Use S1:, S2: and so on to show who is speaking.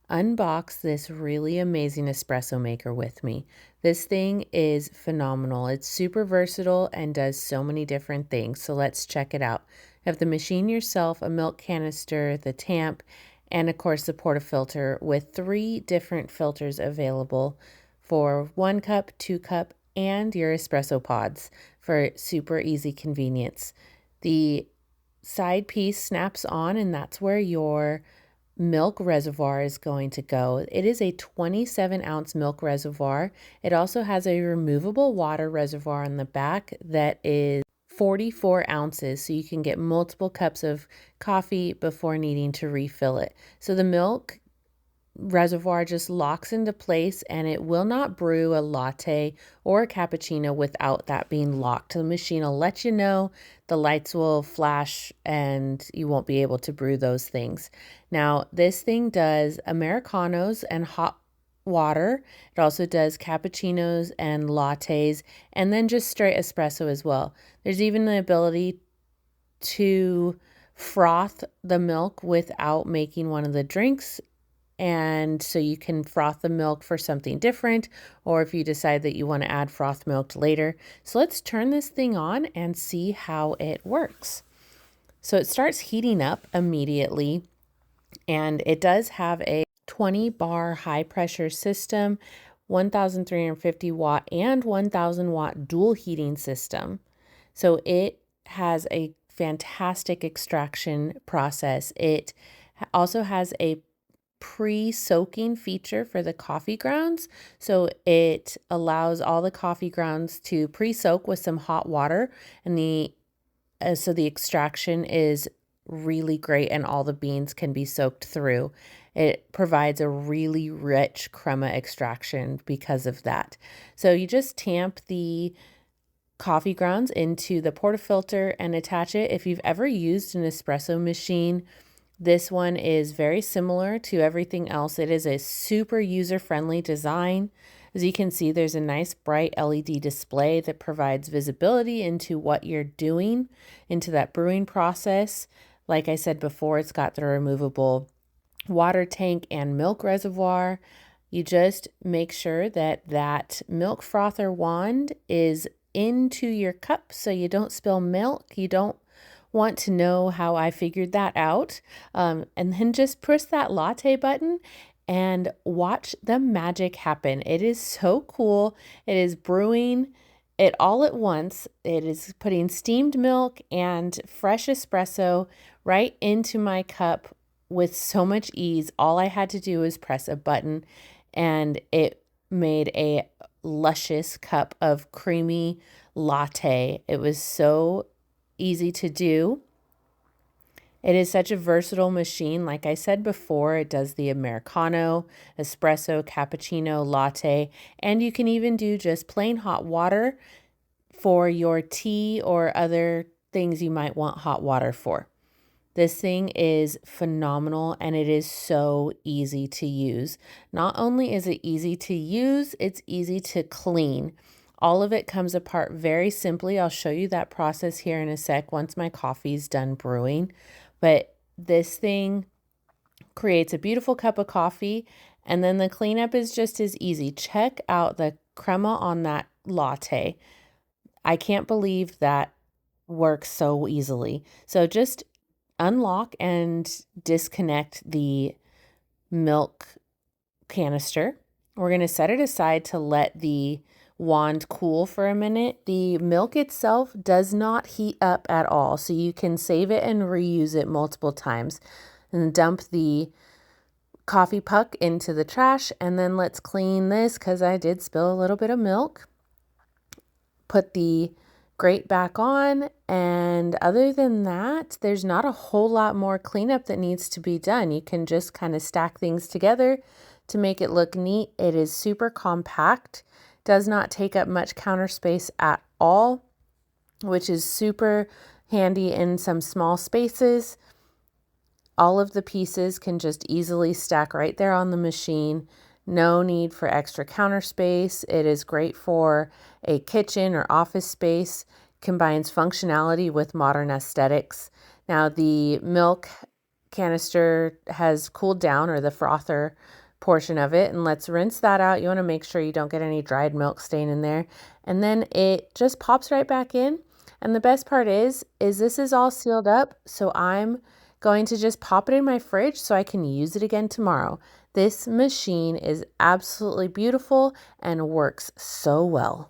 S1: unbox this really amazing espresso maker with me. This thing is phenomenal. It's super versatile and does so many different things. So let's check it out. You have the machine yourself, a milk canister, the tamp, and of course the portafilter with 3 different filters available for 1 cup, 2 cup, and your espresso pods for super easy convenience. The side piece snaps on, and that's where your milk reservoir is going to go. It is a 27-ounce milk reservoir. It also has a removable water reservoir on the back that is 44 ounces, so you can get multiple cups of coffee before needing to refill it. So the milk reservoir just locks into place, and it will not brew a latte or a cappuccino without that being locked. The machine will let you know, the lights will flash, and you won't be able to brew those things. Now, this thing does Americanos and hot water. It also does cappuccinos and lattes, and then just straight espresso as well. There's even the ability to froth the milk without making one of the drinks, and so you can froth the milk for something different, or if you decide that you want to add froth milk later. So let's turn this thing on and see how it works. So it starts heating up immediately, and it does have a 20 bar high pressure system, 1350 watt and 1000 watt dual heating system. So it has a fantastic extraction process. It also has a pre-soaking feature for the coffee grounds. So it allows all the coffee grounds to pre-soak with some hot water, and so the extraction is really great and all the beans can be soaked through. It provides a really rich crema extraction because of that. So you just tamp the coffee grounds into the portafilter and attach it. If you've ever used an espresso machine, this one is very similar to everything else. It is a super user-friendly design. As you can see, there's a nice bright LED display that provides visibility into what you're doing, into that brewing process. Like I said before, it's got the removable water tank and milk reservoir. You just make sure that that milk frother wand is into your cup so you don't spill milk. You don't want to know how I figured that out. And then just push that latte button and watch the magic happen. It is so cool. It is brewing it all at once. It is putting steamed milk and fresh espresso right into my cup with so much ease. All I had to do was press a button, and it made a luscious cup of creamy latte. It was so easy to do. It is such a versatile machine. Like I said before, it does the Americano, espresso, cappuccino, latte, and you can even do just plain hot water for your tea or other things you might want hot water for. This thing is phenomenal, and it is so easy to use. Not only is it easy to use, it's easy to clean. All of it comes apart very simply. I'll show you that process here in a sec once my coffee's done brewing. But this thing creates a beautiful cup of coffee, and then the cleanup is just as easy. Check out the crema on that latte. I can't believe that works so easily. So just unlock and disconnect the milk canister. We're going to set it aside to let the wand cool for a minute. The milk itself does not heat up at all, so you can save it and reuse it multiple times. And dump the coffee puck into the trash, and then let's clean this because I did spill a little bit of milk. Put the grate back on, and other than that, there's not a whole lot more cleanup that needs to be done. You can just kind of stack things together to make it look neat. It is super compact, does not take up much counter space at all, which is super handy in some small spaces. All of the pieces can just easily stack right there on the machine. No need for extra counter space. It is great for a kitchen or office space. Combines functionality with modern aesthetics. Now, the milk canister has cooled down, or the frother portion of it, and let's rinse that out. You want to make sure you don't get any dried milk stain in there. And then it just pops right back in. And the best part is this is all sealed up, so I'm going to just pop it in my fridge so I can use it again tomorrow. This machine is absolutely beautiful and works so well.